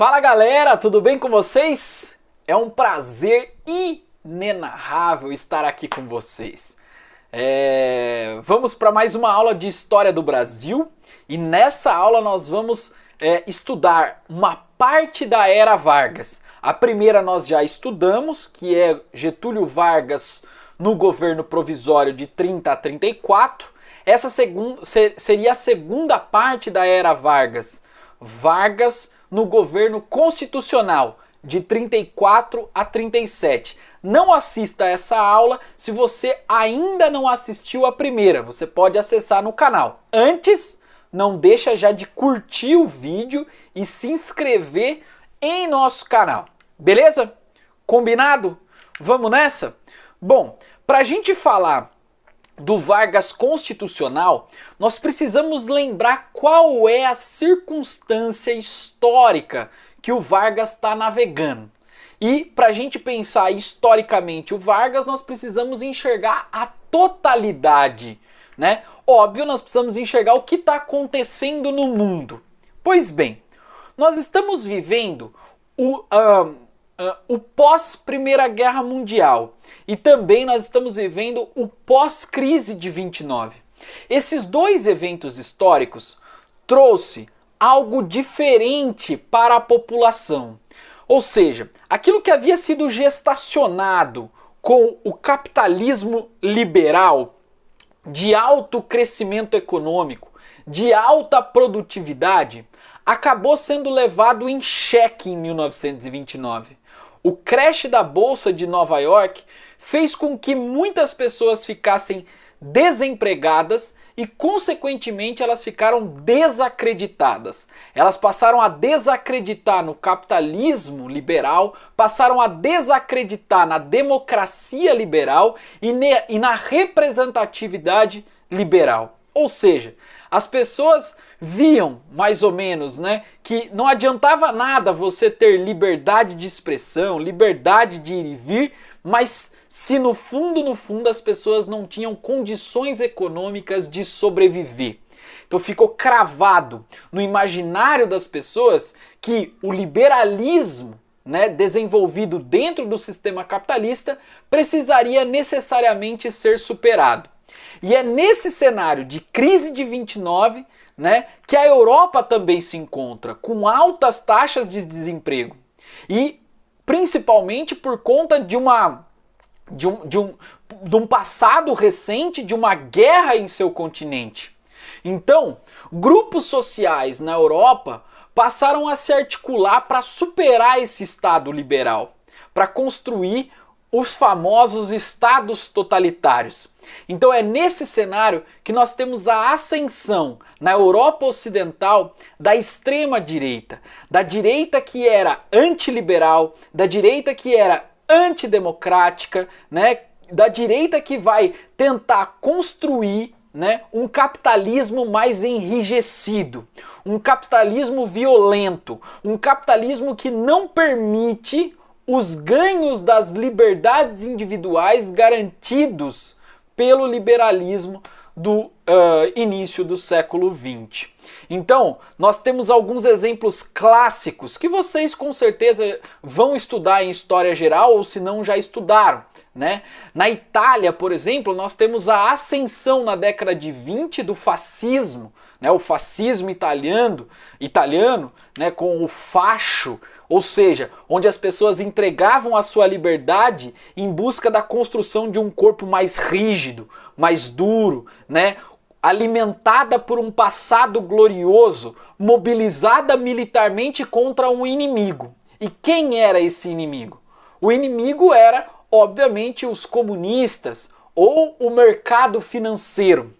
Fala galera, tudo bem com vocês? É um prazer inenarrável estar aqui com vocês. Vamos para mais uma aula de História do Brasil e nessa aula nós vamos estudar uma parte da Era Vargas. A primeira nós já estudamos, que é Getúlio Vargas no governo provisório de 30 a 34. Essa seria a segunda parte da Era Vargas. Vargas no governo constitucional de 34 a 37. Não assista essa aula se você ainda não assistiu a primeira. Você pode acessar no canal. Antes, não deixa já de curtir o vídeo e se inscrever em nosso canal. Beleza? Combinado? Vamos nessa? Bom, para a gente falar do Vargas constitucional, nós precisamos lembrar qual é a circunstância histórica que o Vargas está navegando. E para a gente pensar historicamente o Vargas, nós precisamos enxergar a totalidade, né? Óbvio, nós precisamos enxergar o que está acontecendo no mundo. Pois bem, nós estamos vivendo o pós-Primeira Guerra Mundial e também nós estamos vivendo o pós-crise de 29. Esses dois eventos históricos trouxe algo diferente para a população. Ou seja, aquilo que havia sido gestacionado com o capitalismo liberal, de alto crescimento econômico, de alta produtividade, acabou sendo levado em xeque em 1929. O crash da Bolsa de Nova York fez com que muitas pessoas ficassem desempregadas e, consequentemente, elas ficaram desacreditadas. Elas passaram a desacreditar no capitalismo liberal, passaram a desacreditar na democracia liberal e na representatividade liberal. Ou seja, as pessoas viam, mais ou menos, né, que não adiantava nada você ter liberdade de expressão, liberdade de ir e vir, mas se no fundo as pessoas não tinham condições econômicas de sobreviver. Então ficou cravado no imaginário das pessoas que o liberalismo, né, desenvolvido dentro do sistema capitalista precisaria necessariamente ser superado. E é nesse cenário de crise de 29, né, que a Europa também se encontra com altas taxas de desemprego e principalmente por conta de um passado recente de uma guerra em seu continente. Então, grupos sociais na Europa passaram a se articular para superar esse Estado liberal, para construir os famosos estados totalitários. Então é nesse cenário que nós temos a ascensão na Europa Ocidental da extrema direita, da direita que era antiliberal, da direita que era antidemocrática, né, da direita que vai tentar construir, né, um capitalismo mais enrijecido, um capitalismo violento, um capitalismo que não permite os ganhos das liberdades individuais garantidos pelo liberalismo do início do século XX. Então, nós temos alguns exemplos clássicos que vocês com certeza vão estudar em História Geral ou se não já estudaram, né? Na Itália, por exemplo, nós temos a ascensão na década de 20 do fascismo, né? O fascismo italiano, né? Com o fascio, ou seja, onde as pessoas entregavam a sua liberdade em busca da construção de um corpo mais rígido, mais duro, né? Alimentada por um passado glorioso, mobilizada militarmente contra um inimigo. E quem era esse inimigo? O inimigo era, obviamente, os comunistas ou o mercado financeiro.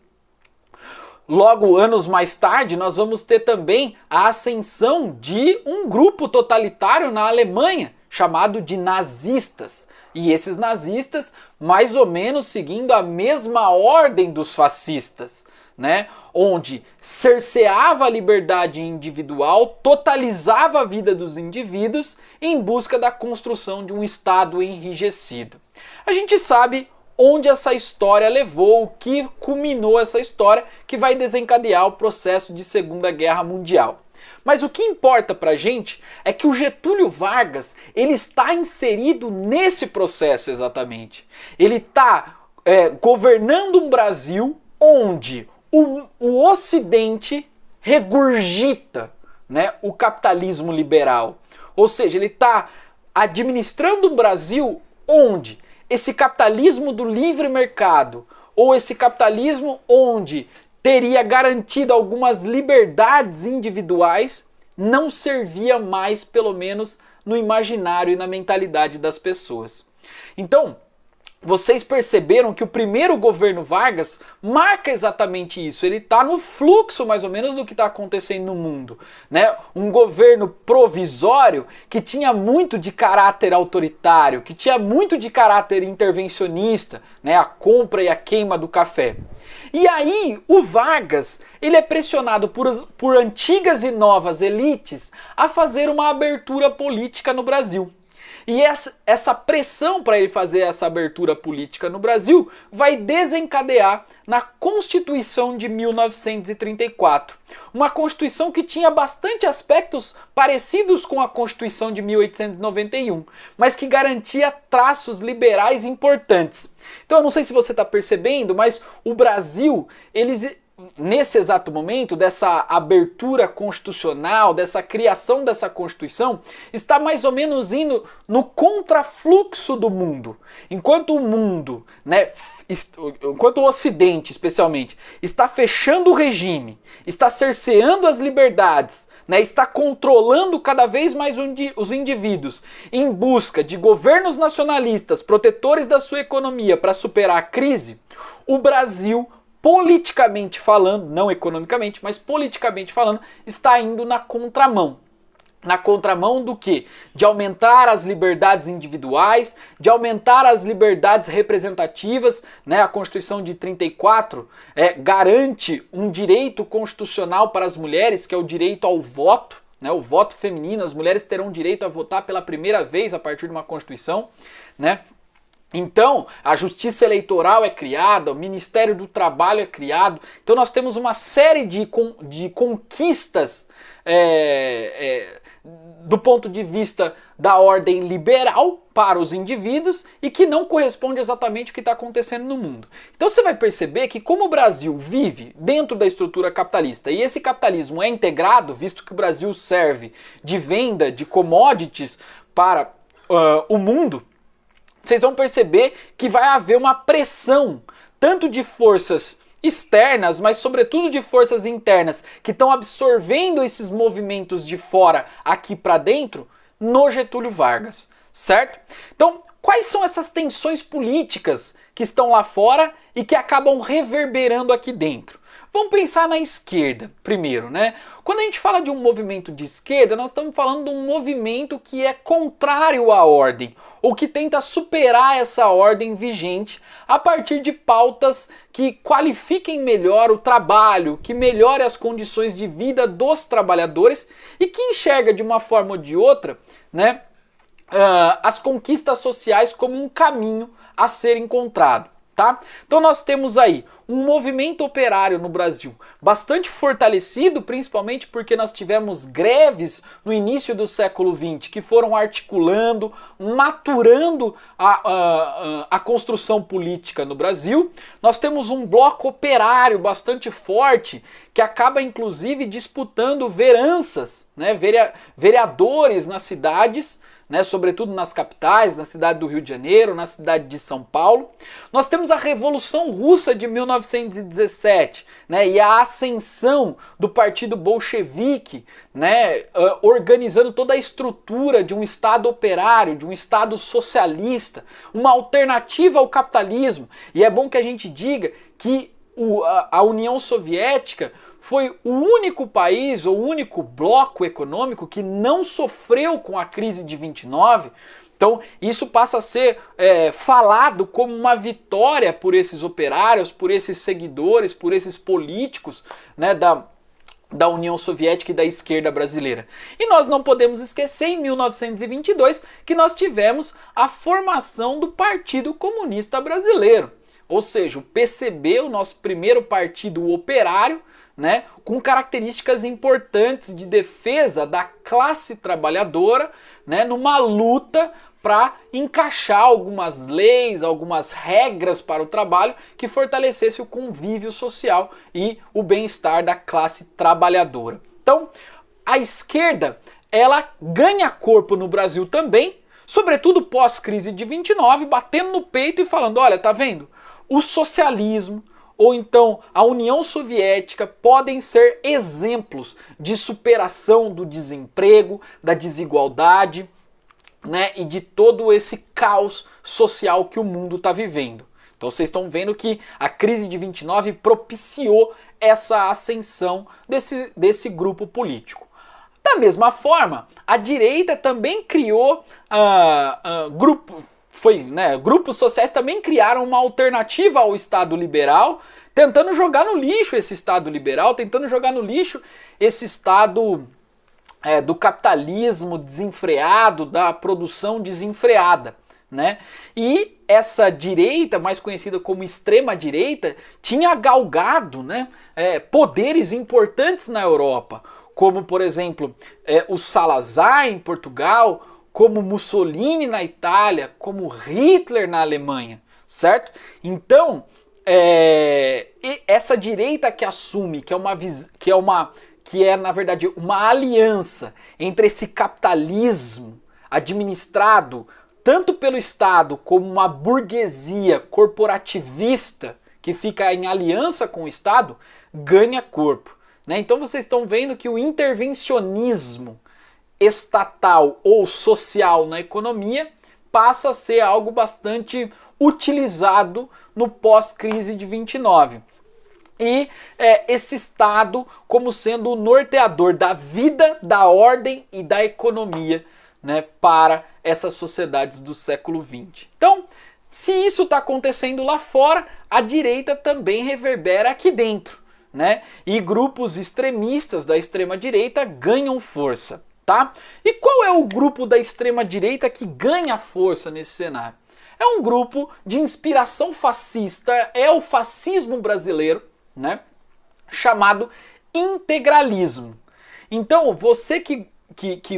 Logo, anos mais tarde, nós vamos ter também a ascensão de um grupo totalitário na Alemanha, chamado de nazistas. E esses nazistas, mais ou menos seguindo a mesma ordem dos fascistas, né? Onde cerceava a liberdade individual, totalizava a vida dos indivíduos em busca da construção de um Estado enrijecido. A gente sabe onde essa história levou, o que culminou essa história que vai desencadear o processo de Segunda Guerra Mundial. Mas o que importa pra gente é que o Getúlio Vargas, ele está inserido nesse processo exatamente. Ele está governando um Brasil onde o Ocidente regurgita, né, o capitalismo liberal. Ou seja, ele está administrando um Brasil onde esse capitalismo do livre mercado, ou esse capitalismo onde teria garantido algumas liberdades individuais, não servia mais, pelo menos no imaginário e na mentalidade das pessoas. Então, vocês perceberam que o primeiro governo Vargas marca exatamente isso. Ele está no fluxo, mais ou menos, do que está acontecendo no mundo, né? Um governo provisório que tinha muito de caráter autoritário, que tinha muito de caráter intervencionista, né? A compra e a queima do café. E aí, o Vargas, ele é pressionado por antigas e novas elites a fazer uma abertura política no Brasil. E essa pressão para ele fazer essa abertura política no Brasil vai desencadear na Constituição de 1934. Uma Constituição que tinha bastante aspectos parecidos com a Constituição de 1891, mas que garantia traços liberais importantes. Então eu não sei se você está percebendo, mas o Brasil, nesse exato momento, dessa abertura constitucional, dessa criação dessa Constituição, está mais ou menos indo no contrafluxo do mundo. Enquanto o mundo, né, enquanto o Ocidente, especialmente, está fechando o regime, está cerceando as liberdades, né, está controlando cada vez mais os indivíduos em busca de governos nacionalistas, protetores da sua economia para superar a crise, o Brasil, politicamente falando, não economicamente, mas politicamente falando, está indo na contramão. Na contramão do quê? De aumentar as liberdades individuais, de aumentar as liberdades representativas, né? A Constituição de 34 garante um direito constitucional para as mulheres, que é o direito ao voto, né? O voto feminino, as mulheres terão direito a votar pela primeira vez a partir de uma Constituição, né? Então, a Justiça Eleitoral é criada, o Ministério do Trabalho é criado. Então nós temos uma série de conquistas do ponto de vista da ordem liberal para os indivíduos e que não corresponde exatamente ao que está acontecendo no mundo. Então você vai perceber que como o Brasil vive dentro da estrutura capitalista e esse capitalismo é integrado, visto que o Brasil serve de venda de commodities para o mundo, vocês vão perceber que vai haver uma pressão, tanto de forças externas, mas sobretudo de forças internas, que estão absorvendo esses movimentos de fora aqui para dentro, no Getúlio Vargas, certo? Então, quais são essas tensões políticas que estão lá fora e que acabam reverberando aqui dentro? Vamos pensar na esquerda primeiro, né? Quando a gente fala de um movimento de esquerda, nós estamos falando de um movimento que é contrário à ordem, ou que tenta superar essa ordem vigente a partir de pautas que qualifiquem melhor o trabalho, que melhore as condições de vida dos trabalhadores e que enxerga de uma forma ou de outra, né, as conquistas sociais como um caminho a ser encontrado. Tá? Então nós temos aí um movimento operário no Brasil bastante fortalecido, principalmente porque nós tivemos greves no início do século XX que foram articulando, maturando a construção política no Brasil. Nós temos um bloco operário bastante forte que acaba inclusive disputando vereanças, né? Vereadores nas cidades, né, sobretudo nas capitais, na cidade do Rio de Janeiro, na cidade de São Paulo. Nós temos a Revolução Russa de 1917, né, e a ascensão do Partido Bolchevique, né, organizando toda a estrutura de um Estado operário, de um Estado socialista, uma alternativa ao capitalismo. E é bom que a gente diga que a União Soviética foi o único país ou o único bloco econômico que não sofreu com a crise de 29. Então isso passa a ser falado como uma vitória por esses operários, por esses seguidores, por esses políticos, né, da União Soviética e da esquerda brasileira. E nós não podemos esquecer, em 1922, que nós tivemos a formação do Partido Comunista Brasileiro. Ou seja, o PCB, o nosso primeiro partido operário, né, com características importantes de defesa da classe trabalhadora, né, numa luta para encaixar algumas leis, algumas regras para o trabalho que fortalecesse o convívio social e o bem-estar da classe trabalhadora. Então, a esquerda, ela ganha corpo no Brasil também, sobretudo pós-crise de 29, batendo no peito e falando, olha, tá vendo? O socialismo ou então a União Soviética podem ser exemplos de superação do desemprego, da desigualdade, né, e de todo esse caos social que o mundo está vivendo. Então vocês estão vendo que a crise de 29 propiciou essa ascensão desse grupo político. Da mesma forma, a direita também criou grupos sociais também criaram uma alternativa ao Estado liberal, tentando jogar no lixo esse Estado liberal, tentando jogar no lixo esse Estado do capitalismo desenfreado, da produção desenfreada, né? E essa direita, mais conhecida como extrema-direita, tinha galgado, né, poderes importantes na Europa, como, por exemplo, o Salazar em Portugal, como Mussolini na Itália, como Hitler na Alemanha, certo? Então, essa direita que assume que é, na verdade, uma aliança entre esse capitalismo administrado tanto pelo Estado como uma burguesia corporativista que fica em aliança com o Estado, ganha corpo, né? Então vocês estão vendo que o intervencionismo estatal ou social na economia passa a ser algo bastante utilizado no pós-crise de 29. E esse Estado como sendo o norteador da vida, da ordem e da economia, né, para essas sociedades do século XX. Então, se isso está acontecendo lá fora, a direita também reverbera aqui dentro, né? E grupos extremistas da extrema-direita ganham força, tá? E qual é o grupo da extrema-direita que ganha força nesse cenário? É um grupo de inspiração fascista, é o fascismo brasileiro, né, chamado integralismo. Então, você que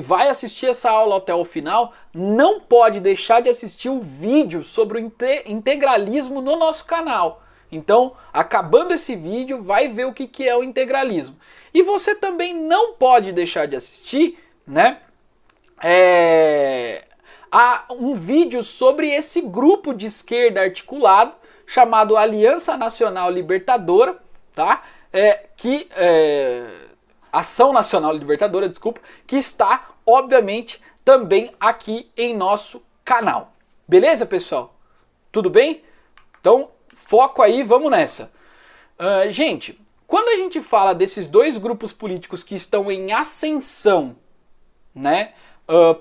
vai assistir essa aula até o final, não pode deixar de assistir o vídeo sobre o integralismo no nosso canal. Então, acabando esse vídeo, vai ver o que é o integralismo. E você também não pode deixar de assistir, né, a um vídeo sobre esse grupo de esquerda articulado, chamado Aliança Nacional Libertadora, tá? Ação Nacional Libertadora, desculpa, que está, obviamente, também aqui em nosso canal. Beleza, pessoal? Tudo bem? Então, foco aí, vamos nessa. Gente, quando a gente fala desses dois grupos políticos que estão em ascensão, né,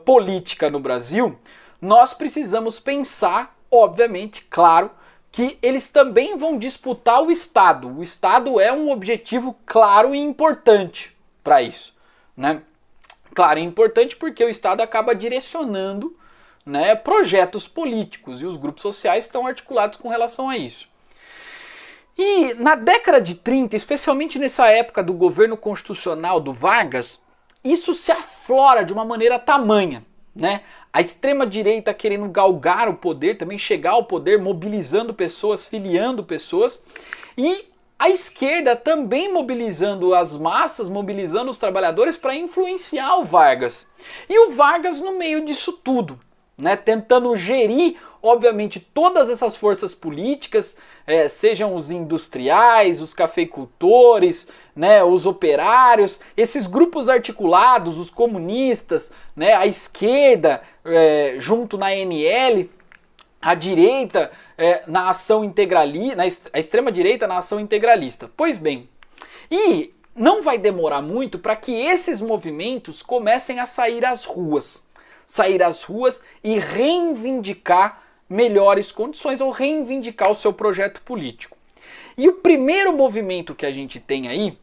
política no Brasil, nós precisamos pensar, obviamente, claro, que eles também vão disputar o Estado. O Estado é um objetivo claro e importante para isso, né? Claro e importante porque o Estado acaba direcionando, né, projetos políticos e os grupos sociais estão articulados com relação a isso. E na década de 30, especialmente nessa época do governo constitucional do Vargas, isso se aflora de uma maneira tamanha, né? A extrema-direita querendo galgar o poder, também chegar ao poder, mobilizando pessoas, filiando pessoas, e a esquerda também mobilizando as massas, mobilizando os trabalhadores para influenciar o Vargas. E o Vargas no meio disso tudo, né, tentando gerir, obviamente, todas essas forças políticas, sejam os industriais, os cafeicultores, né, os operários, esses grupos articulados, os comunistas, né, a esquerda junto na ANL, a direita na ação integralista, a extrema-direita na ação integralista. Pois bem, e não vai demorar muito para que esses movimentos comecem a sair às ruas e reivindicar melhores condições ou reivindicar o seu projeto político. E o primeiro movimento que a gente tem aí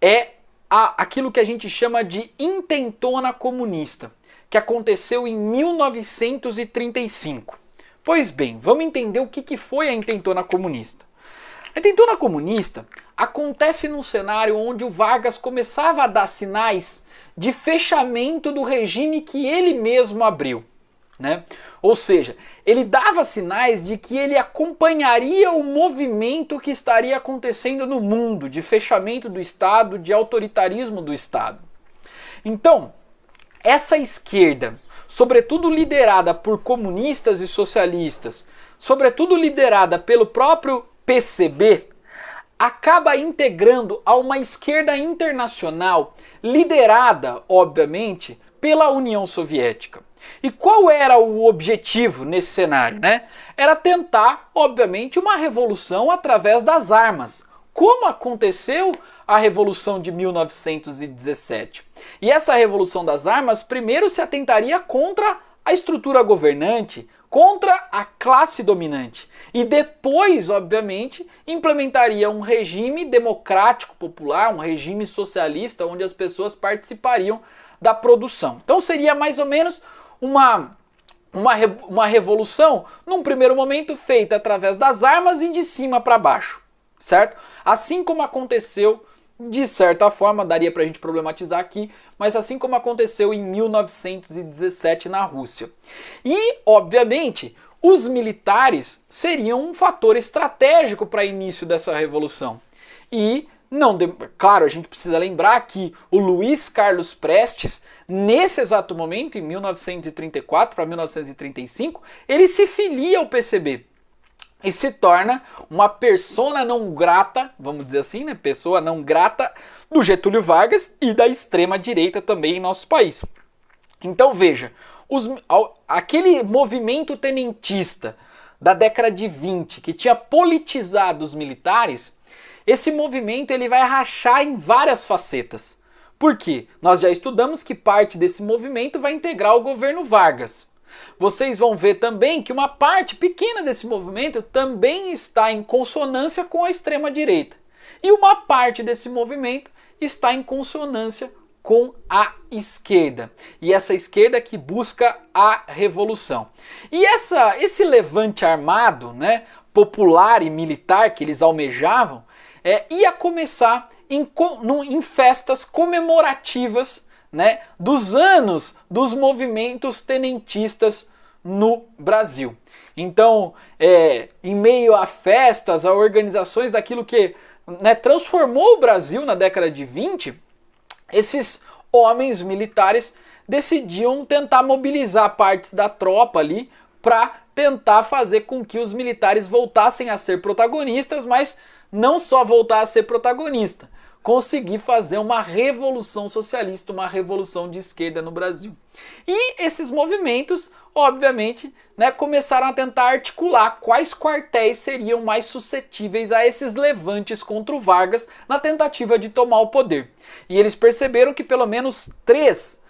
é aquilo que a gente chama de intentona comunista, que aconteceu em 1935. Pois bem, vamos entender o que foi a intentona comunista. A intentona comunista acontece num cenário onde o Vargas começava a dar sinais de fechamento do regime que ele mesmo abriu, né? Ou seja, ele dava sinais de que ele acompanharia o movimento que estaria acontecendo no mundo, de fechamento do Estado, de autoritarismo do Estado. Então, essa esquerda, sobretudo liderada por comunistas e socialistas, sobretudo liderada pelo próprio PCB, acaba integrando a uma esquerda internacional liderada, obviamente, pela União Soviética. E qual era o objetivo nesse cenário, né? Era tentar, obviamente, uma revolução através das armas, como aconteceu a Revolução de 1917. E essa Revolução das Armas primeiro se atentaria contra a estrutura governante, contra a classe dominante. E depois, obviamente, implementaria um regime democrático popular, um regime socialista, onde as pessoas participariam da produção. Então seria mais ou menos uma revolução, num primeiro momento, feita através das armas e de cima para baixo, certo? Assim como aconteceu, de certa forma, daria para a gente problematizar aqui, mas assim como aconteceu em 1917 na Rússia. E, obviamente, os militares seriam um fator estratégico para o início dessa revolução. E, claro, a gente precisa lembrar que o Luiz Carlos Prestes, nesse exato momento, em 1934 para 1935, ele se filia ao PCB e se torna uma persona não grata, vamos dizer assim, né? Pessoa não grata do Getúlio Vargas e da extrema-direita também em nosso país. Então veja, aquele movimento tenentista da década de 20, que tinha politizado os militares, esse movimento ele vai rachar em várias facetas. Por quê? Nós já estudamos que parte desse movimento vai integrar o governo Vargas. Vocês vão ver também que uma parte pequena desse movimento também está em consonância com a extrema-direita. E uma parte desse movimento está em consonância com a esquerda. E essa esquerda que busca a revolução. E esse levante armado, né, popular e militar que eles almejavam, ia começar em festas comemorativas, né, dos anos dos movimentos tenentistas no Brasil. Então, em meio a festas, a organizações daquilo que, né, transformou o Brasil na década de 20, esses homens militares decidiam tentar mobilizar partes da tropa ali para tentar fazer com que os militares voltassem a ser protagonistas, mas não só voltar a ser protagonista, conseguir fazer uma revolução socialista, uma revolução de esquerda no Brasil. E esses movimentos, obviamente, né, começaram a tentar articular quais quartéis seriam mais suscetíveis a esses levantes contra o Vargas na tentativa de tomar o poder. E eles perceberam que pelo menos 3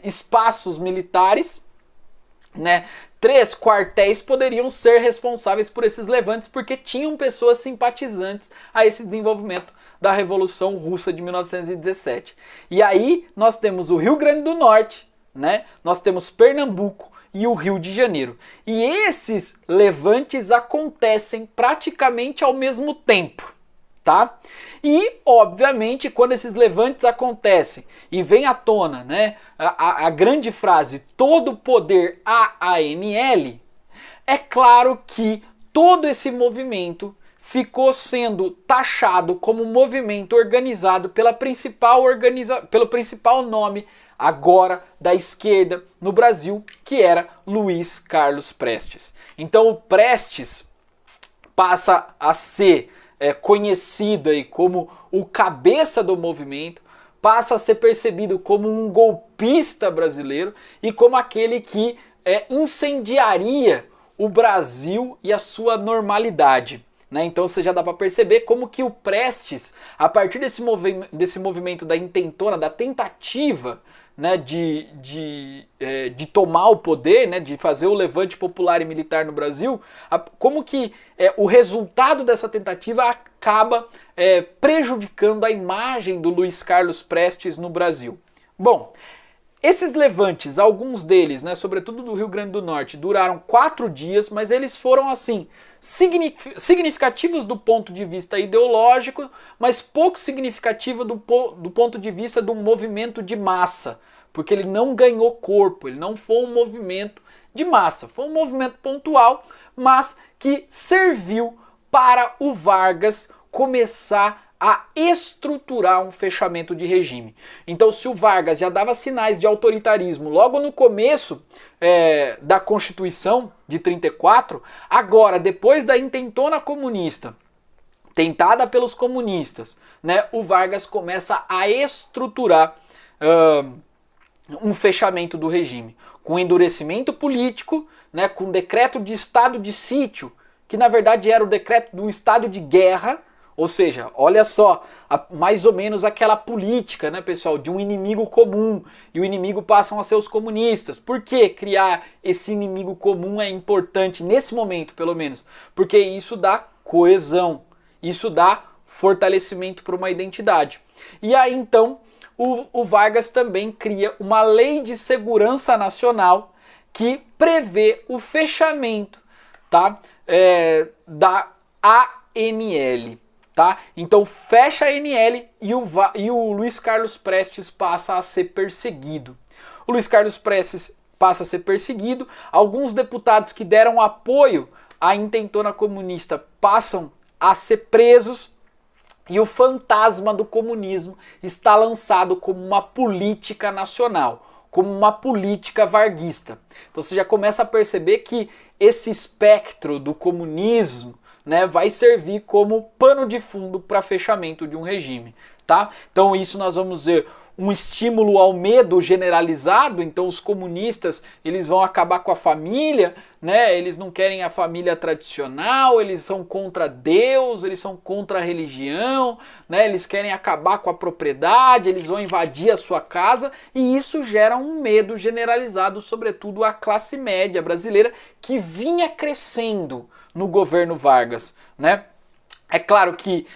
espaços militares, né, 3 quartéis poderiam ser responsáveis por esses levantes, porque tinham pessoas simpatizantes a esse desenvolvimento da Revolução Russa de 1917. E aí nós temos o Rio Grande do Norte, né? Nós temos Pernambuco e o Rio de Janeiro. E esses levantes acontecem praticamente ao mesmo tempo, tá? E, obviamente, quando esses levantes acontecem e vem à tona, né, a grande frase, todo poder a ANL, é claro que todo esse movimento ficou sendo taxado como um movimento organizado pelo principal nome agora da esquerda no Brasil, que era Luiz Carlos Prestes. Então o Prestes passa a ser conhecido aí como o cabeça do movimento, passa a ser percebido como um golpista brasileiro e como aquele que incendiaria o Brasil e a sua normalidade. Né? Então você já dá para perceber como que o Prestes, a partir desse movimento da intentona, da tentativa, né, de tomar o poder, né, de fazer o levante popular e militar no Brasil, como que o resultado dessa tentativa acaba prejudicando a imagem do Luiz Carlos Prestes no Brasil. Bom, Esses levantes, alguns deles, né, sobretudo do Rio Grande do Norte, duraram 4 dias, mas eles foram assim significativos do ponto de vista ideológico, mas pouco significativos do ponto de vista de um movimento de massa, porque ele não ganhou corpo, ele não foi um movimento de massa, foi um movimento pontual, mas que serviu para o Vargas começar a estruturar um fechamento de regime. Então, se o Vargas já dava sinais de autoritarismo logo no começo da Constituição de 34, agora, depois da intentona comunista, tentada pelos comunistas, né, o Vargas começa a estruturar um fechamento do regime, com endurecimento político, né, com decreto de estado de sítio, que na verdade era o decreto de um estado de guerra. Ou seja, olha só, mais ou menos aquela política, né, pessoal, de um inimigo comum, e o inimigo passam a ser os comunistas. Por que criar esse inimigo comum é importante nesse momento, pelo menos? Porque isso dá coesão, isso dá fortalecimento para uma identidade. E aí então o Vargas também cria uma lei de segurança nacional que prevê o fechamento, tá, da ANL. Tá? Então fecha a ANL e o Luiz Carlos Prestes passa a ser perseguido. O Luiz Carlos Prestes passa a ser perseguido, alguns deputados que deram apoio à intentona comunista passam a ser presos e o fantasma do comunismo está lançado como uma política nacional, como uma política varguista. Então você já começa a perceber que esse espectro do comunismo, né, vai servir como pano de fundo para fechamento de um regime, tá? Então isso nós vamos ver um estímulo ao medo generalizado. Então os comunistas, eles vão acabar com a família, né? Eles não querem a família tradicional, eles são contra Deus, eles são contra a religião, né? Eles querem acabar com a propriedade, eles vão invadir a sua casa, e isso gera um medo generalizado, sobretudo à classe média brasileira, que vinha crescendo no governo Vargas, né? É claro que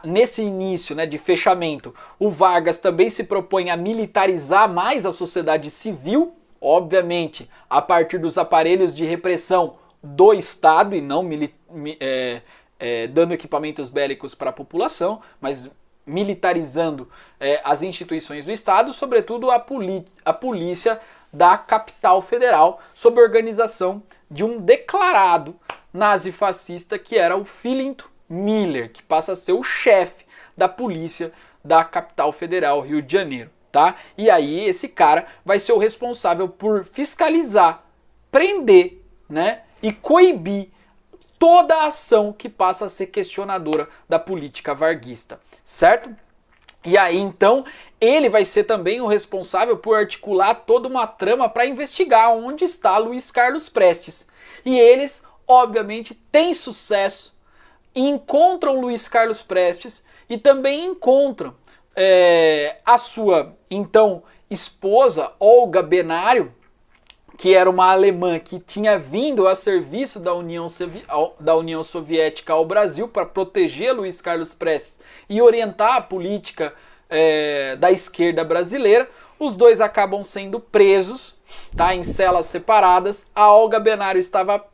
nesse início, né, de fechamento, o Vargas também se propõe a militarizar mais a sociedade civil, obviamente a partir dos aparelhos de repressão do Estado e não dando equipamentos bélicos para a população, mas militarizando as instituições do Estado, sobretudo a polícia da capital federal, sob a organização de um declarado nazifascista que era o Filinto Miller, que passa a ser o chefe da polícia da capital federal, Rio de Janeiro, tá? E aí esse cara vai ser o responsável por fiscalizar, prender, né, e coibir toda a ação que passa a ser questionadora da política varguista, certo? E aí então ele vai ser também o responsável por articular toda uma trama para investigar onde está Luiz Carlos Prestes. E eles, obviamente, têm sucesso, encontram Luiz Carlos Prestes e também encontram a sua, então, esposa, Olga Benário, que era uma alemã que tinha vindo a serviço da União Soviética ao Brasil para proteger Luiz Carlos Prestes e orientar a política da esquerda brasileira. Os dois acabam sendo presos, tá, em celas separadas. A Olga Benário estava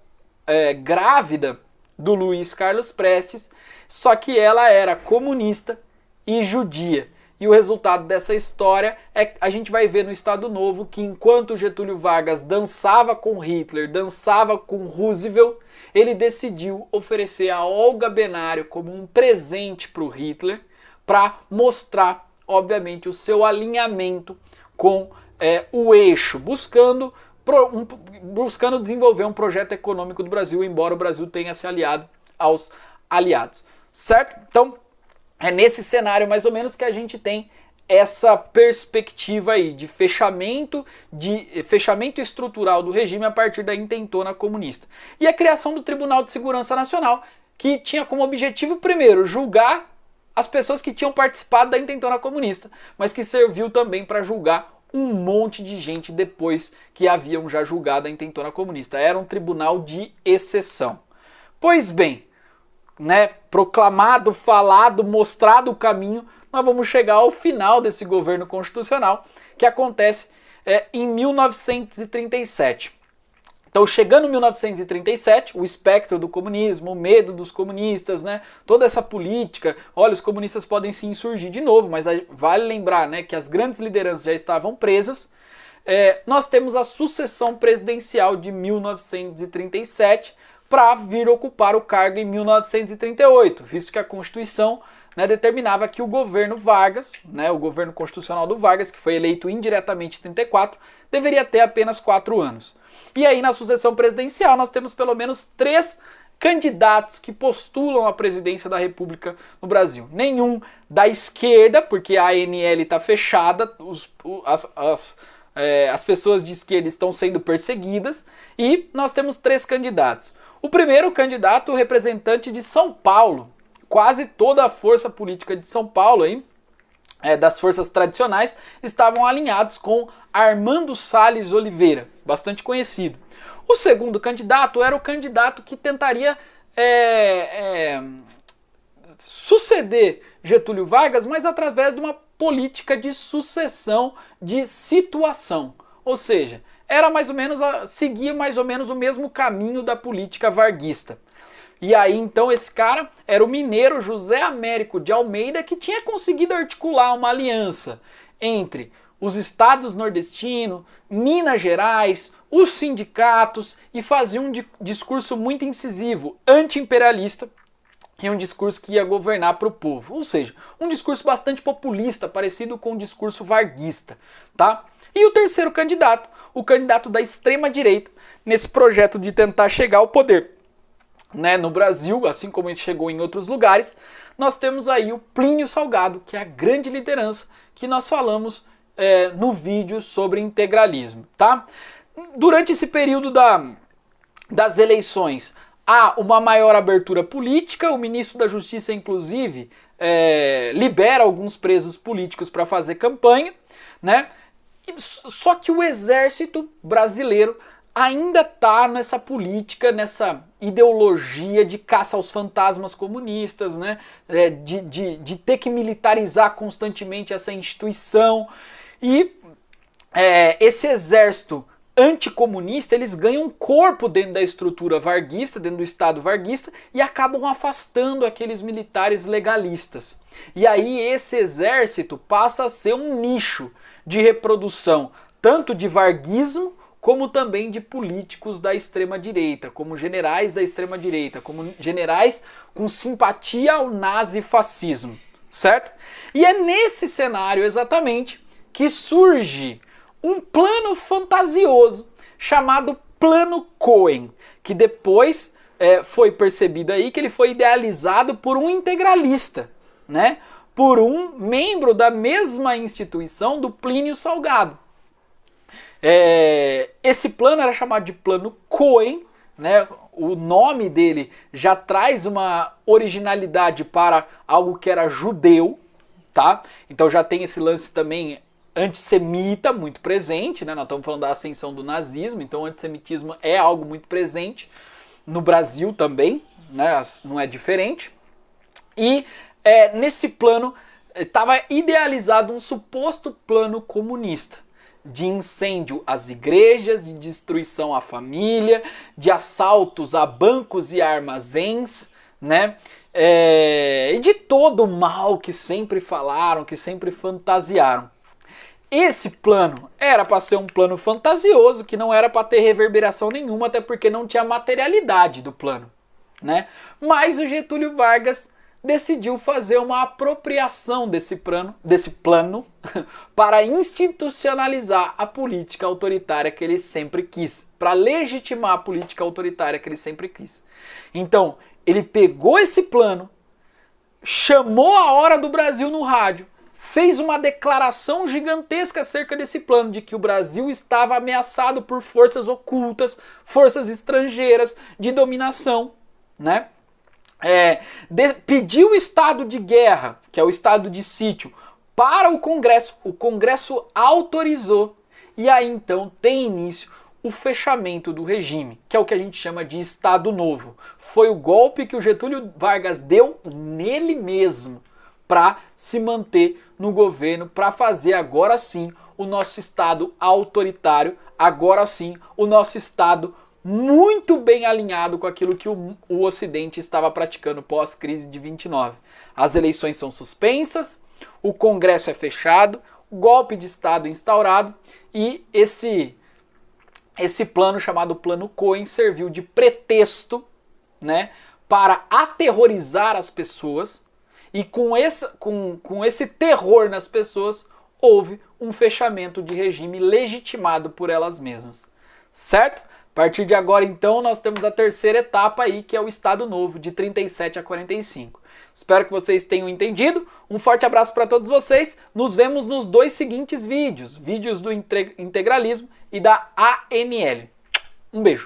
grávida do Luiz Carlos Prestes, só que ela era comunista e judia. E o resultado dessa história a gente vai ver no Estado Novo que enquanto Getúlio Vargas dançava com Hitler, dançava com Roosevelt, ele decidiu oferecer a Olga Benário como um presente para o Hitler, para mostrar, obviamente, o seu alinhamento com o eixo, buscando desenvolver um projeto econômico do Brasil, embora o Brasil tenha se aliado aos aliados, certo? Então, é nesse cenário mais ou menos que a gente tem essa perspectiva aí de fechamento estrutural do regime a partir da intentona comunista. E a criação do Tribunal de Segurança Nacional, que tinha como objetivo, primeiro, julgar as pessoas que tinham participado da intentona comunista, mas que serviu também para julgar um monte de gente depois que haviam já julgado a intentona comunista. Era um tribunal de exceção. Pois bem, né, proclamado, falado, mostrado o caminho, nós vamos chegar ao final desse governo constitucional, que acontece em 1937. Então, chegando em 1937, o espectro do comunismo, o medo dos comunistas, né, toda essa política, olha, os comunistas podem se insurgir de novo, mas vale lembrar, né, que as grandes lideranças já estavam presas. Nós temos a sucessão presidencial de 1937 para vir ocupar o cargo em 1938, visto que a Constituição, né, determinava que o governo Vargas, né, o governo constitucional do Vargas, que foi eleito indiretamente em 34, deveria ter apenas 4 anos. E aí na sucessão presidencial nós temos pelo menos 3 candidatos que postulam a presidência da República no Brasil. Nenhum da esquerda, porque a ANL está fechada, as pessoas de esquerda estão sendo perseguidas, e nós temos 3 candidatos. O primeiro candidato, o representante de São Paulo. Quase toda a força política de São Paulo, aí, das forças tradicionais, estavam alinhados com Armando Salles Oliveira, bastante conhecido. O segundo candidato era o candidato que tentaria suceder Getúlio Vargas, mas através de uma política de sucessão de situação. Ou seja, seguia mais ou menos o mesmo caminho da política varguista. E aí, então, esse cara era o mineiro José Américo de Almeida, que tinha conseguido articular uma aliança entre os estados nordestinos, Minas Gerais, os sindicatos, e fazia um discurso muito incisivo, anti-imperialista, e um discurso que ia governar para o povo. Ou seja, um discurso bastante populista, parecido com o discurso varguista, tá? E o terceiro candidato, o candidato da extrema-direita, nesse projeto de tentar chegar ao poder, né, no Brasil, assim como ele chegou em outros lugares, nós temos aí o Plínio Salgado, que é a grande liderança que nós falamos no vídeo sobre integralismo, tá? Durante esse período das eleições, há uma maior abertura política, o ministro da Justiça, inclusive, libera alguns presos políticos para fazer campanha, né? Só que o exército brasileiro ainda está nessa política, nessa ideologia de caça aos fantasmas comunistas, né? De ter que militarizar constantemente essa instituição. E esse exército anticomunista, eles ganham corpo dentro da estrutura varguista, dentro do Estado varguista, e acabam afastando aqueles militares legalistas. E aí esse exército passa a ser um nicho de reprodução, tanto de varguismo, como também de políticos da extrema-direita, como generais da extrema-direita, como generais com simpatia ao nazifascismo, certo? E é nesse cenário exatamente que surge um plano fantasioso chamado Plano Cohen, que depois foi percebido aí que ele foi idealizado por um integralista, né? Por um membro da mesma instituição do Plínio Salgado. Esse plano era chamado de Plano Cohen, né? O nome dele já traz uma originalidade para algo que era judeu, tá? Então já tem esse lance também antissemita muito presente, né? Nós estamos falando da ascensão do nazismo, então o antissemitismo é algo muito presente no Brasil também, né? Não é diferente. E nesse plano estava idealizado um suposto plano comunista, de incêndio às igrejas, de destruição à família, de assaltos a bancos e armazéns, né? E de todo o mal que sempre falaram, que sempre fantasiaram. Esse plano era para ser um plano fantasioso, que não era para ter reverberação nenhuma, até porque não tinha materialidade do plano, né? Mas o Getúlio Vargas decidiu fazer uma apropriação desse plano para institucionalizar a política autoritária que ele sempre quis, para legitimar a política autoritária que ele sempre quis. Então, ele pegou esse plano, chamou a Hora do Brasil no rádio, fez uma declaração gigantesca acerca desse plano, de que o Brasil estava ameaçado por forças ocultas, forças estrangeiras de dominação, né? Pediu o estado de guerra, que é o estado de sítio, para o Congresso autorizou, e aí então tem início o fechamento do regime, que é o que a gente chama de Estado Novo. Foi o golpe que o Getúlio Vargas deu nele mesmo, para se manter no governo, para fazer agora sim o nosso Estado autoritário, agora sim, o nosso Estado muito bem alinhado com aquilo que o Ocidente estava praticando pós-crise de 29. As eleições são suspensas, o Congresso é fechado, o golpe de Estado instaurado e esse plano chamado Plano Cohen serviu de pretexto, né, para aterrorizar as pessoas e com esse terror nas pessoas houve um fechamento de regime legitimado por elas mesmas, certo? A partir de agora, então, nós temos a terceira etapa aí, que é o Estado Novo, de 37 a 45. Espero que vocês tenham entendido. Um forte abraço para todos vocês. Nos vemos nos 2 seguintes vídeos. Vídeos do integralismo e da ANL. Um beijo.